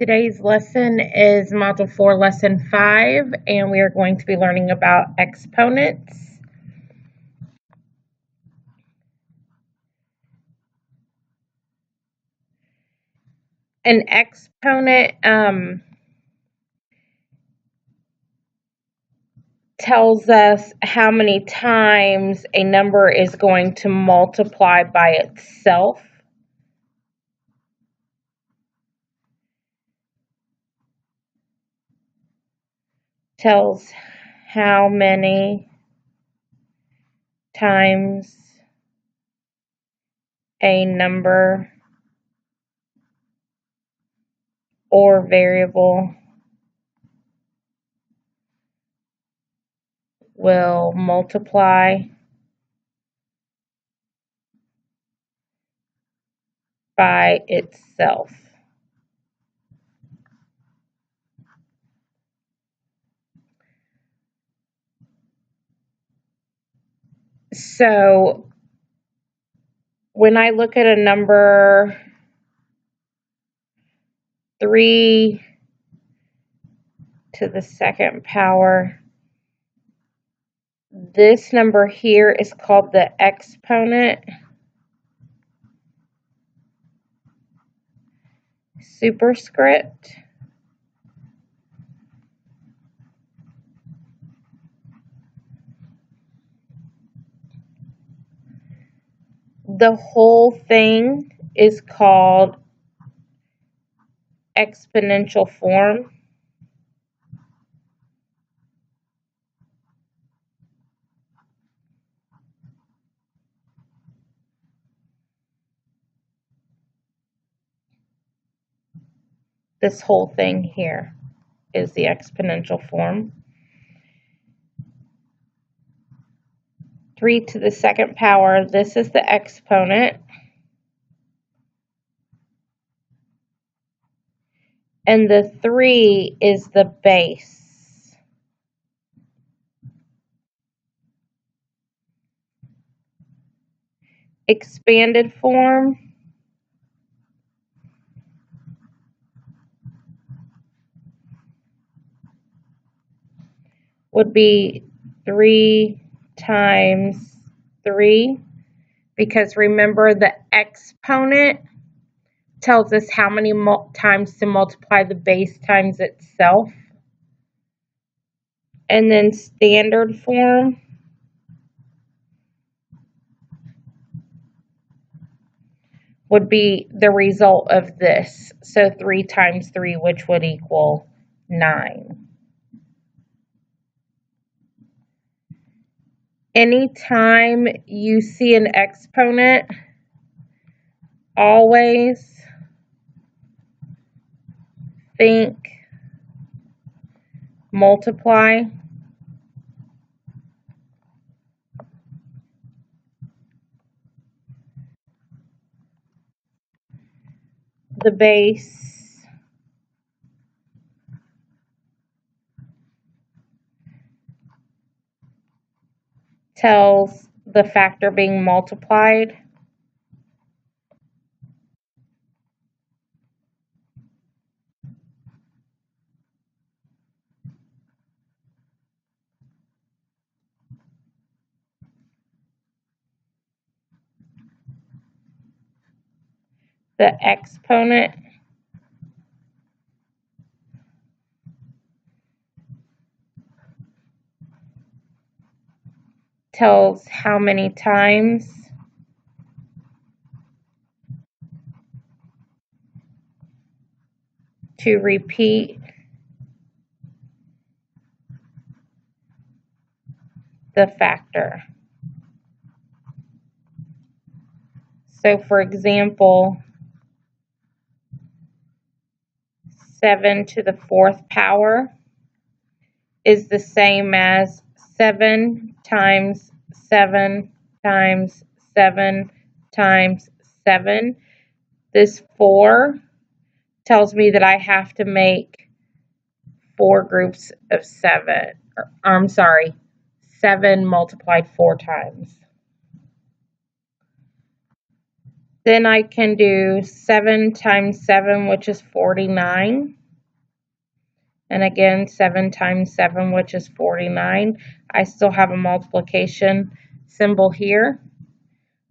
Today's lesson is Module 4, Lesson 5, and we are going to be learning about exponents. An exponent tells us how many times a number is going to multiply by itself. Tells how many times a number or variable will multiply by itself. So when I look at a number 3 to the second power, this number here is called the exponent. Superscript. The whole thing is called exponential form. This whole thing here is the exponential form. 3 to the second power, this is the exponent. And the 3 is the base. Expanded form would be 3 times 3, because remember the exponent tells us how many times to multiply the base times itself. And then standard form would be the result of this. So 3 times 3, which would equal 9. Anytime you see an exponent, always think multiply. The base tells the factor being multiplied. The exponent tells how many times to repeat the factor. So for example, 7 to the fourth power is the same as 7 times 7 times 7 times 7. This 4 tells me that I have to make 4 groups of 7. I'm sorry, 7 multiplied 4 times. Then I can do 7 times 7, which is 49. And again, 7 times 7, which is 49. I still have a multiplication symbol here.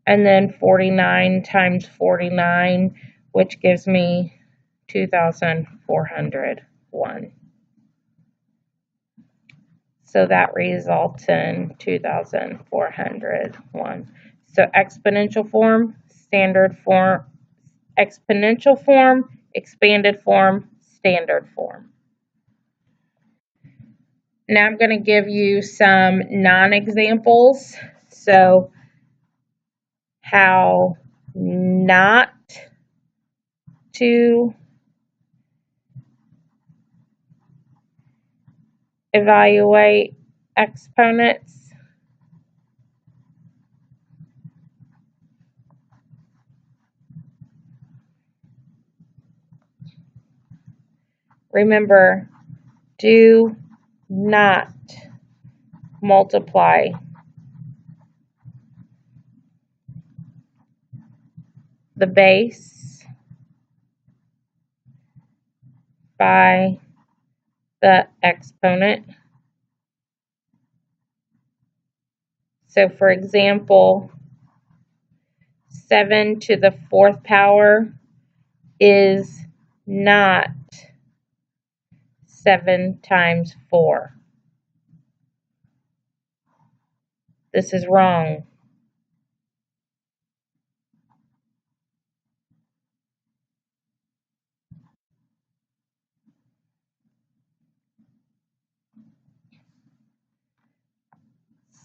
And then 49 times 49, which gives me 2,401. So that results in 2,401. So exponential form, standard form, exponential form, expanded form, standard form. Now I'm going to give you some non-examples. So how not to evaluate exponents. Remember, do not multiply the base by the exponent. So for example, 7 to the 4th power is not 7 times 4. This is wrong.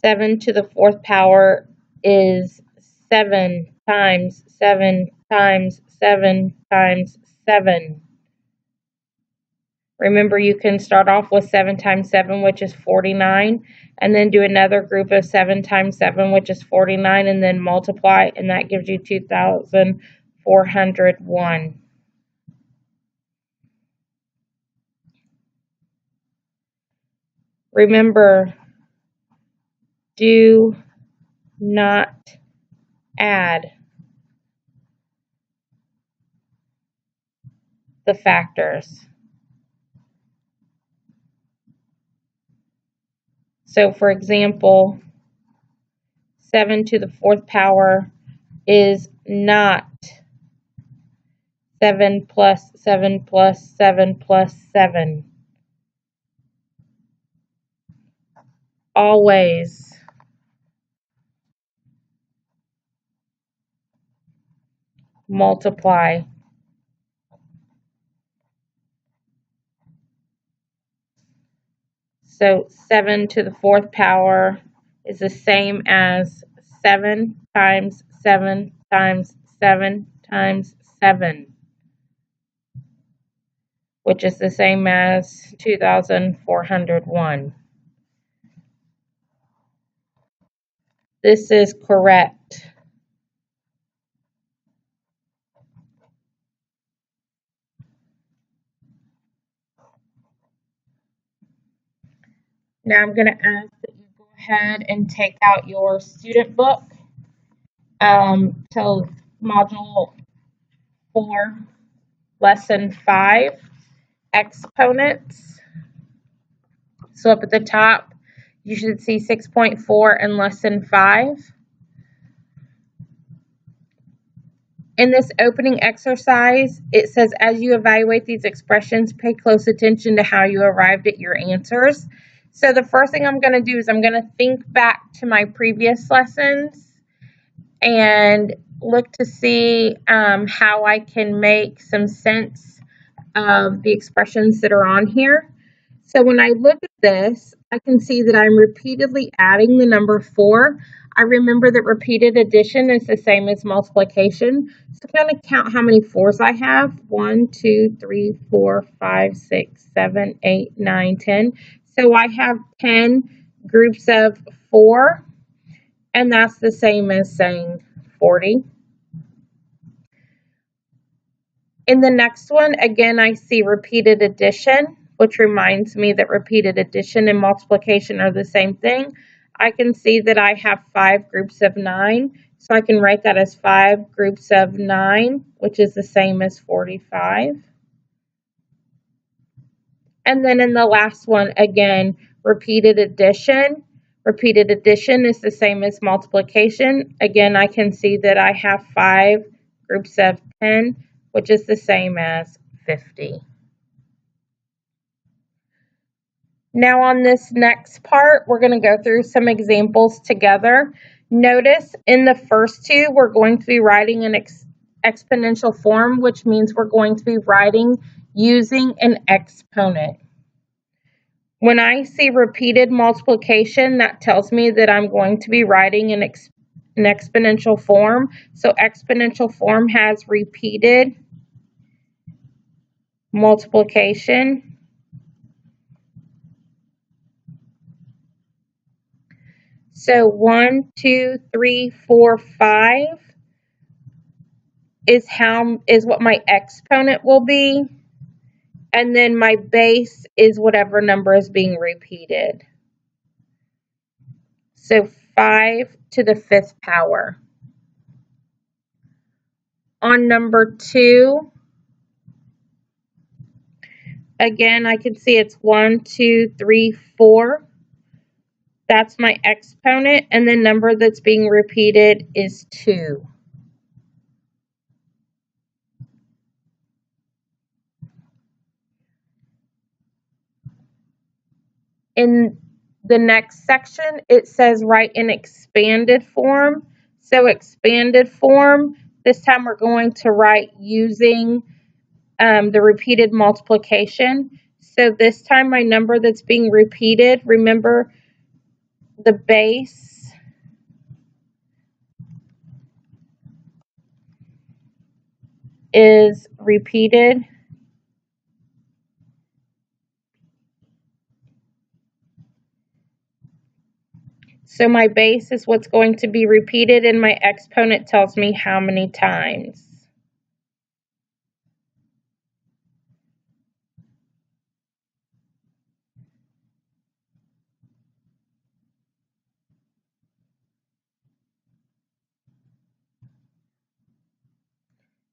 Seven to the 4th power is 7 times 7 times 7 times 7. Remember, you can start off with 7 times 7, which is 49, and then do another group of 7 times 7, which is 49, and then multiply, and that gives you 2,401. Remember, do not add the factors. So for example, 7 to the 4th power is not 7 plus 7 plus 7 plus 7. Always multiply. So 7 to the 4th power is the same as 7 times 7 times 7 times 7, which is the same as 2,401. This is correct. Now I'm going to ask that you go ahead and take out your student book. So Module 4, Lesson 5, Exponents. So up at the top, you should see 6.4 and Lesson 5. In this opening exercise, it says, as you evaluate these expressions, pay close attention to how you arrived at your answers. So the first thing I'm going to do is I'm going to think back to my previous lessons and look to see how I can make some sense of the expressions that are on here. So when I look at this, I can see that I'm repeatedly adding the number 4. I remember that repeated addition is the same as multiplication. So I'm going to count how many 4s I have. 1, 2, 3, 4, 5, 6, 7, 8, 9, 10. So I have 10 groups of 4, and that's the same as saying 40. In the next one, again, I see repeated addition, which reminds me that repeated addition and multiplication are the same thing. I can see that I have 5 groups of 9, So I can write that as 5 groups of 9, which is the same as 45. And then in the last one, again, repeated addition. Repeated addition is the same as multiplication. Again, I can see that I have 5 groups of 10, which is the same as 50. Now on this next part, we're going to go through some examples together. Notice in the first two, we're going to be writing an exponential form, which means we're going to be writing using an exponent. When I see repeated multiplication, that tells me that I'm going to be writing an exponential form. So exponential form has repeated multiplication. So 1, 2, 3, 4, 5 is what my exponent will be. And then my base is whatever number is being repeated. So 5 to the 5th power. On number 2, again, I can see it's 1, 2, 3, 4. That's my exponent, and the number that's being repeated is 2. In the next section, it says write in expanded form. So expanded form, this time we're going to write using the repeated multiplication. So this time my number that's being repeated, remember the base is repeated. So my base is what's going to be repeated, and my exponent tells me how many times.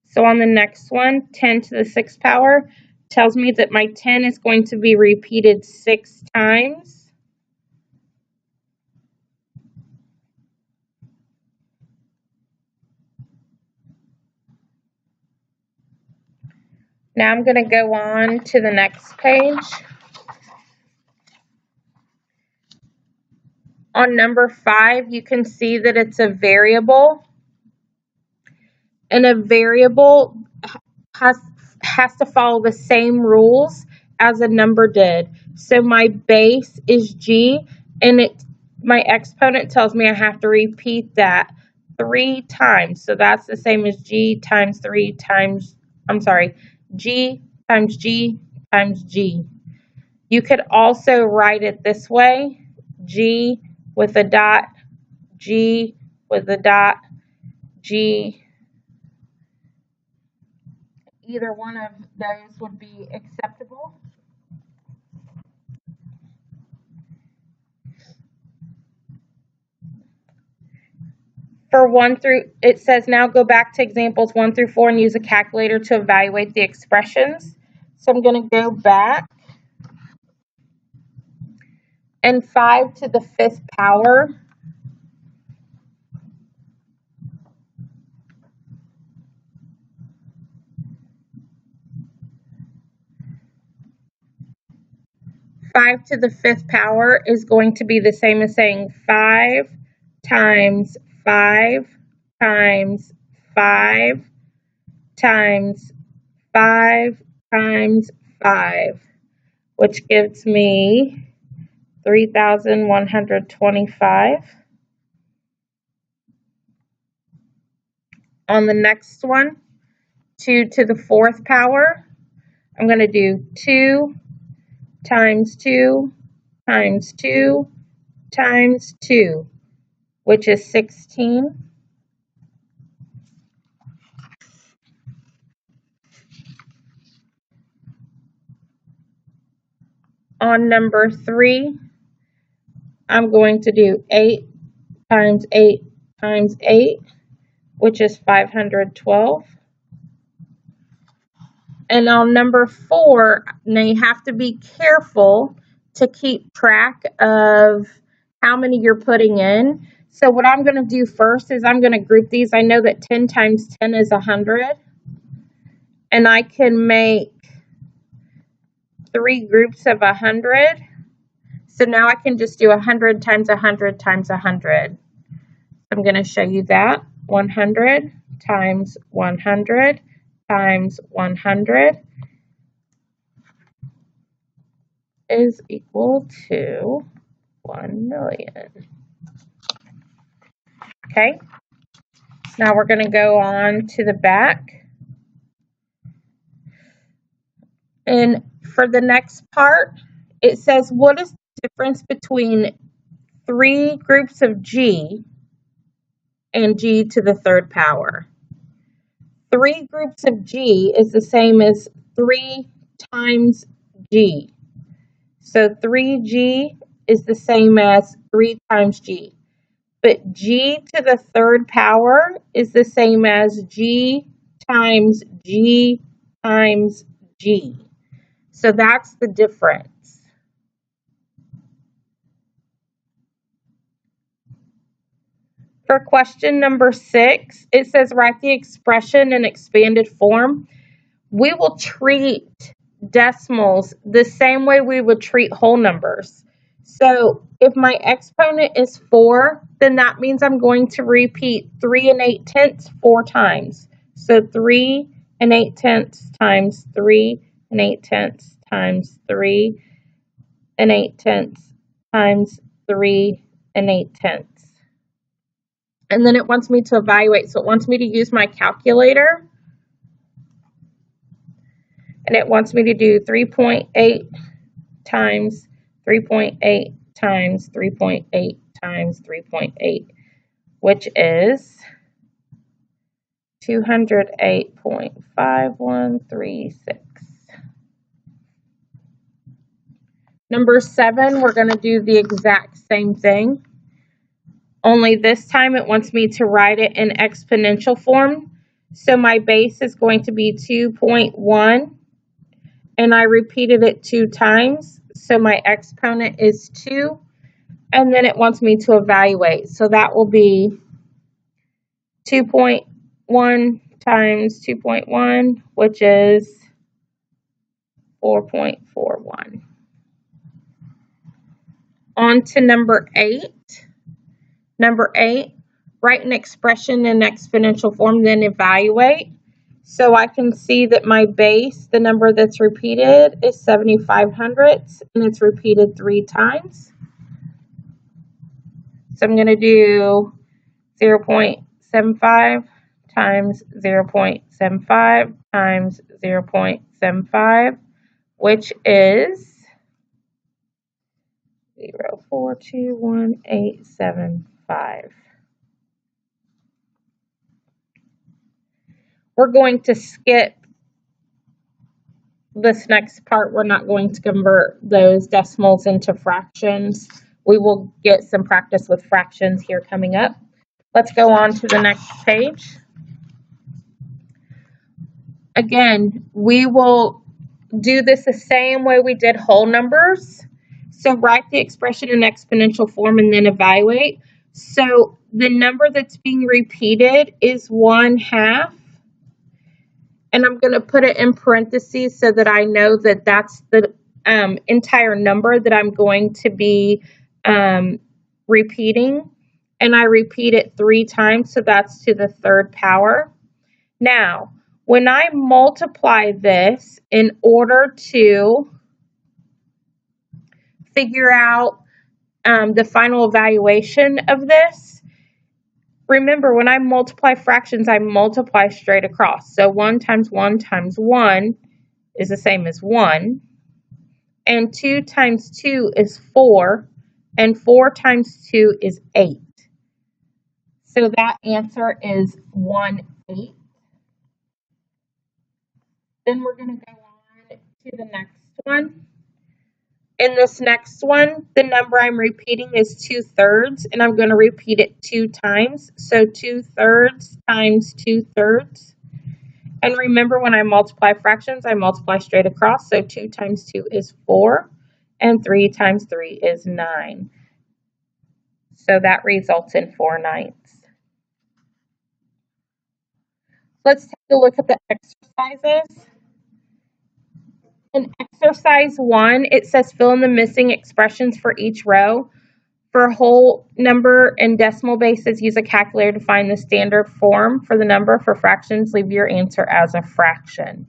So on the next one, 10 to the 6th power tells me that my 10 is going to be repeated 6 times. Now I'm going to go on to the next page. On number 5, you can see that it's a variable. And a variable has to follow the same rules as a number did. So my base is G, and my exponent tells me I have to repeat that 3 times. So that's the same as G times 3 times, G times G times G. You could also write it this way, G with a dot, G with a dot, G. Either one of those would be acceptable. For 1 through, it says now go back to examples 1 through 4 and use a calculator to evaluate the expressions. So I'm going to go back. And 5 to the 5th power. Five to the 5th power is going to be the same as saying 5 times 5 times 5 times 5 times 5, which gives me 3,125. On the next one, 2 to the 4th power, I'm going to do 2 times 2 times 2 times 2, which is 16. On number 3, I'm going to do 8 times 8 times 8, which is 512. And on number 4, now you have to be careful to keep track of how many you're putting in. So what I'm going to do first is I'm going to group these. I know that 10 times 10 is 100. And I can make 3 groups of 100. So now I can just do 100 times 100 times 100. I'm going to show you that. 100 times 100 times 100 is equal to 1 million. Okay, now we're going to go on to the back. And for the next part, it says, what is the difference between 3 groups of G and G to the 3rd power? 3 groups of G is the same as 3 times G. So 3G is the same as 3 times G. But G to the 3rd power is the same as G times G times G. So that's the difference. For question number 6, it says write the expression in expanded form. We will treat decimals the same way we would treat whole numbers. So if my exponent is 4, then that means I'm going to repeat 3 8/10 4 times. So 3 8/10 times 3 8/10 times 3 8/10 times 3 8/10. And then it wants me to evaluate. So it wants me to use my calculator. And it wants me to do 3.8 times 3.8 times 3.8 times 3.8, which is 208.5136. Number 7, we're going to do the exact same thing. Only this time it wants me to write it in exponential form. So my base is going to be 2.1, and I repeated it 2 times. So my exponent is 2, and then it wants me to evaluate. So that will be 2.1 times 2.1, which is 4.41. On to number 8. Number 8, write an expression in exponential form, then evaluate. So I can see that my base, the number that's repeated, is 75 hundredths, and it's repeated 3 times. So I'm going to do 0.75 times 0.75 times 0.75, which is 0.42185. We're going to skip this next part. We're not going to convert those decimals into fractions. We will get some practice with fractions here coming up. Let's go on to the next page. Again, we will do this the same way we did whole numbers. So write the expression in exponential form and then evaluate. So the number that's being repeated is 1/2. And I'm going to put it in parentheses so that I know that that's the entire number that I'm going to be repeating. And I repeat it 3 times, so that's to the 3rd power. Now, when I multiply this in order to figure out the final evaluation of this, remember, when I multiply fractions, I multiply straight across. So 1 times 1 times 1 is the same as 1. And 2 times 2 is 4. And 4 times 2 is 8. So that answer is 1/8. Then we're going to go on to the next one. In this next one, the number I'm repeating is 2/3, and I'm going to repeat it 2 times. So 2/3 times 2/3. And remember, when I multiply fractions, I multiply straight across. So 2 times 2 is 4, and 3 times 3 is 9. So that results in 4/9. Let's take a look at the exercises. In exercise 1, it says fill in the missing expressions for each row. For whole number and decimal bases, use a calculator to find the standard form for the number. For fractions, leave your answer as a fraction.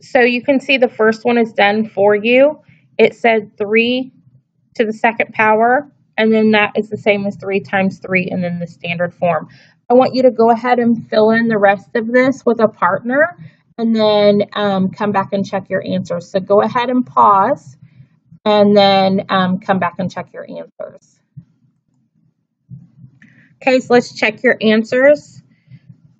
So you can see the first one is done for you. It said 3 to the second power, and then that is the same as 3 times 3, and then the standard form. I want you to go ahead and fill in the rest of this with a partner, and then come back and check your answers. So go ahead and pause, and then come back and check your answers. Okay, so let's check your answers.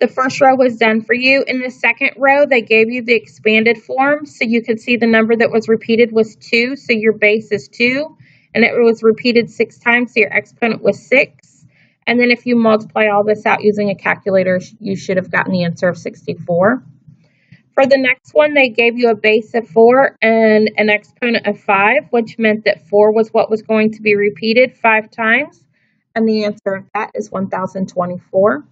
The first row was done for you. In the second row, they gave you the expanded form, so you could see the number that was repeated was 2, so your base is 2. And it was repeated 6 times, so your exponent was 6. And then if you multiply all this out using a calculator, you should have gotten the answer of 64. For the next one, they gave you a base of 4 and an exponent of 5, which meant that 4 was what was going to be repeated 5 times. And the answer of that is 1024.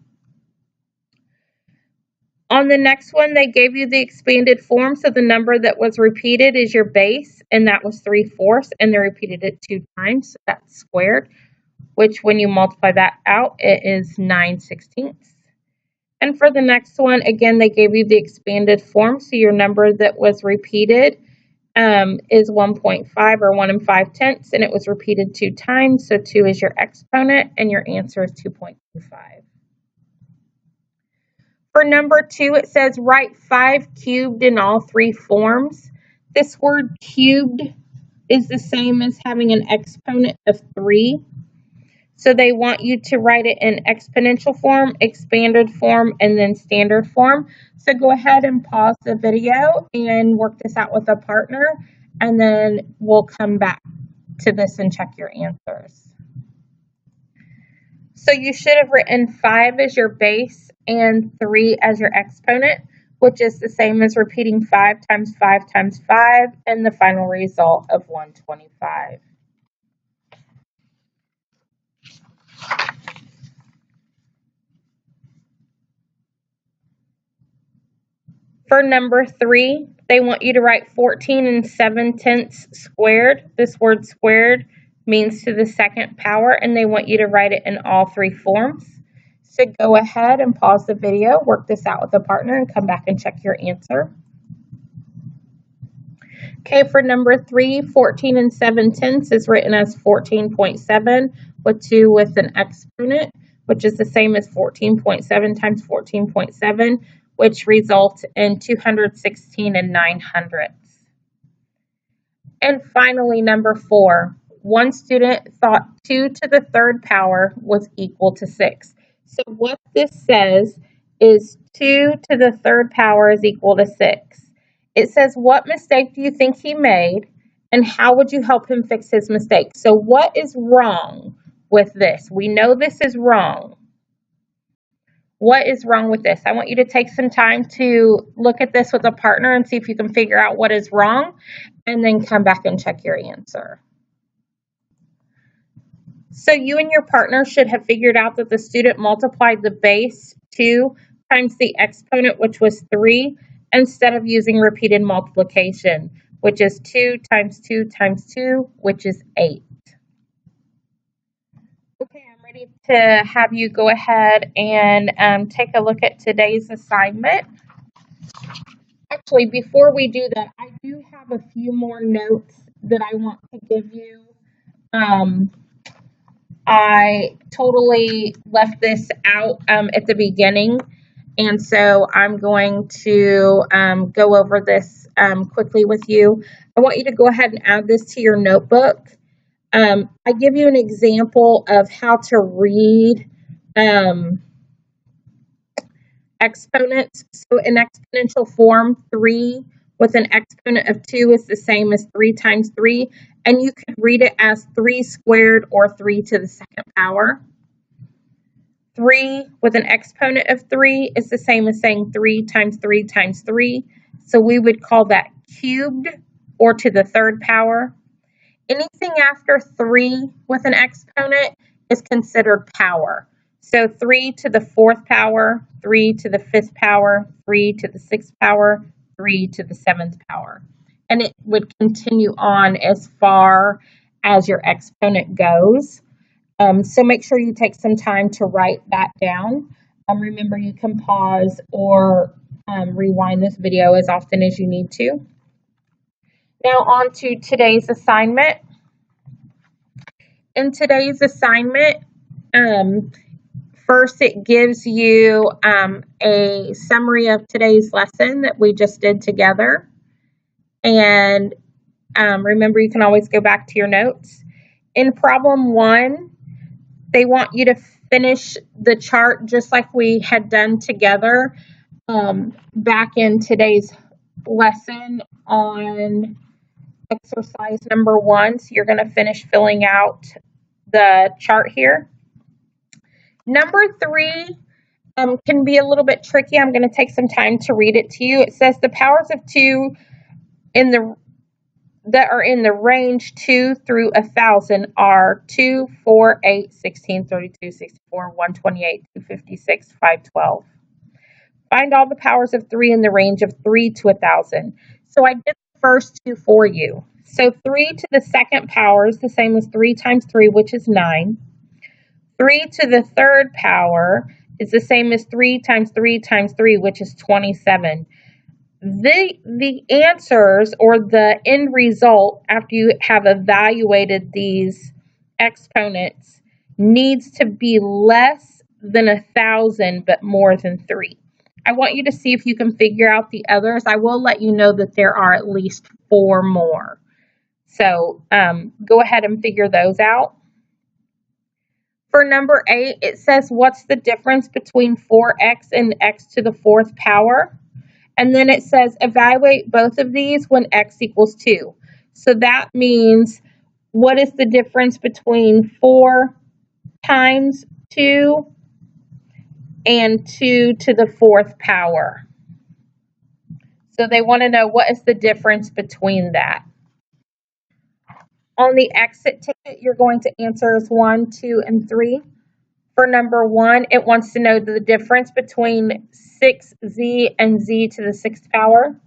On the next one, they gave you the expanded form, so the number that was repeated is your base, and that was 3/4, and they repeated it 2 times, so that's squared, which when you multiply that out, it is 9/16. And for the next one, again, they gave you the expanded form, so your number that was repeated is 1.5 or 1 5/10, and it was repeated 2 times, so 2 is your exponent, and your answer is 2.25. For number 2, it says write 5 cubed in all 3 forms. This word cubed is the same as having an exponent of 3. So they want you to write it in exponential form, expanded form, and then standard form. So go ahead and pause the video and work this out with a partner, and then we'll come back to this and check your answers. So you should have written 5 as your base and 3 as your exponent, which is the same as repeating 5 times 5 times 5, and the final result of 125. For number 3, they want you to write 14 7/10 squared. This word squared means to the second power, and they want you to write it in all 3 forms. So go ahead and pause the video, work this out with a partner, and come back and check your answer. Okay, for number 3, 14 7/10 is written as 14.7 with 2 with an exponent, which is the same as 14.7 times 14.7, which results in 216 900ths. And finally, number 4, one student thought 2 to the third power was equal to 6. So what this says is 2 to the third power is equal to 6. It says, what mistake do you think he made, and how would you help him fix his mistake? So what is wrong with this? We know this is wrong. What is wrong with this? I want you to take some time to look at this with a partner and see if you can figure out what is wrong, and then come back and check your answer. So you and your partner should have figured out that the student multiplied the base 2 times the exponent, which was 3, instead of using repeated multiplication, which is 2 times 2 times 2, which is 8. Okay, I'm ready to have you go ahead and take a look at today's assignment. Actually, before we do that, I do have a few more notes that I want to give you. I totally left this out at the beginning, and so I'm going to go over this quickly with you. I want you to go ahead and add this to your notebook. I give you an example of how to read exponents. So in exponential form, 3 with an exponent of 2 is the same as 3 times 3, and you could read it as 3 squared or 3 to the second power. 3 with an exponent of 3 is the same as saying 3 times 3 times 3, so we would call that cubed or to the third power. Anything after 3 with an exponent is considered power. So 3 to the fourth power, 3 to the fifth power, 3 to the sixth power, 3 to the seventh power. And it would continue on as far as your exponent goes. So make sure you take some time to write that down. Remember, you can pause or rewind this video as often as you need to. Now on to today's assignment. In today's assignment, first it gives you a summary of today's lesson that we just did together. And remember, you can always go back to your notes. In problem 1, they want you to finish the chart just like we had done together back in today's lesson on exercise number 1. So you're going to finish filling out the chart here. Number 3 can be a little bit tricky. I'm going to take some time to read it to you. It says the powers of 2 that are in the range 2 through 1,000 are 2, 4, 8, 16, 32, 64, 128, 256, 512. Find all the powers of 3 in the range of 3 to 1,000. So I did the first 2 for you. So 3 to the second power is the same as 3 times 3, which is 9. 3 to the third power is the same as 3 times 3 times 3, which is 27. The answers or the end result after you have evaluated these exponents needs to be less than 1,000 but more than 3. I want you to see if you can figure out the others. I will let you know that there are at least 4 more. So go ahead and figure those out. For number 8, it says what's the difference between 4x and x to the fourth power? And then it says evaluate both of these when x equals 2. So that means what is the difference between 4 times 2 and 2 to the fourth power? So they want to know what is the difference between that. On the exit ticket, you're going to answer as 1, 2, and 3. For number 1, it wants to know the difference between 6z and z to the sixth power.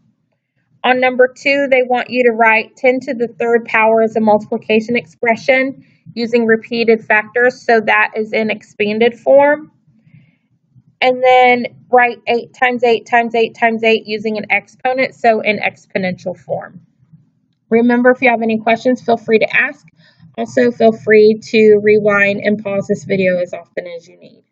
On number 2, they want you to write 10 to the third power as a multiplication expression using repeated factors, so that is in expanded form. And then write 8 times 8 times 8 times 8 using an exponent, so in exponential form. Remember, if you have any questions, feel free to ask. Also, feel free to rewind and pause this video as often as you need.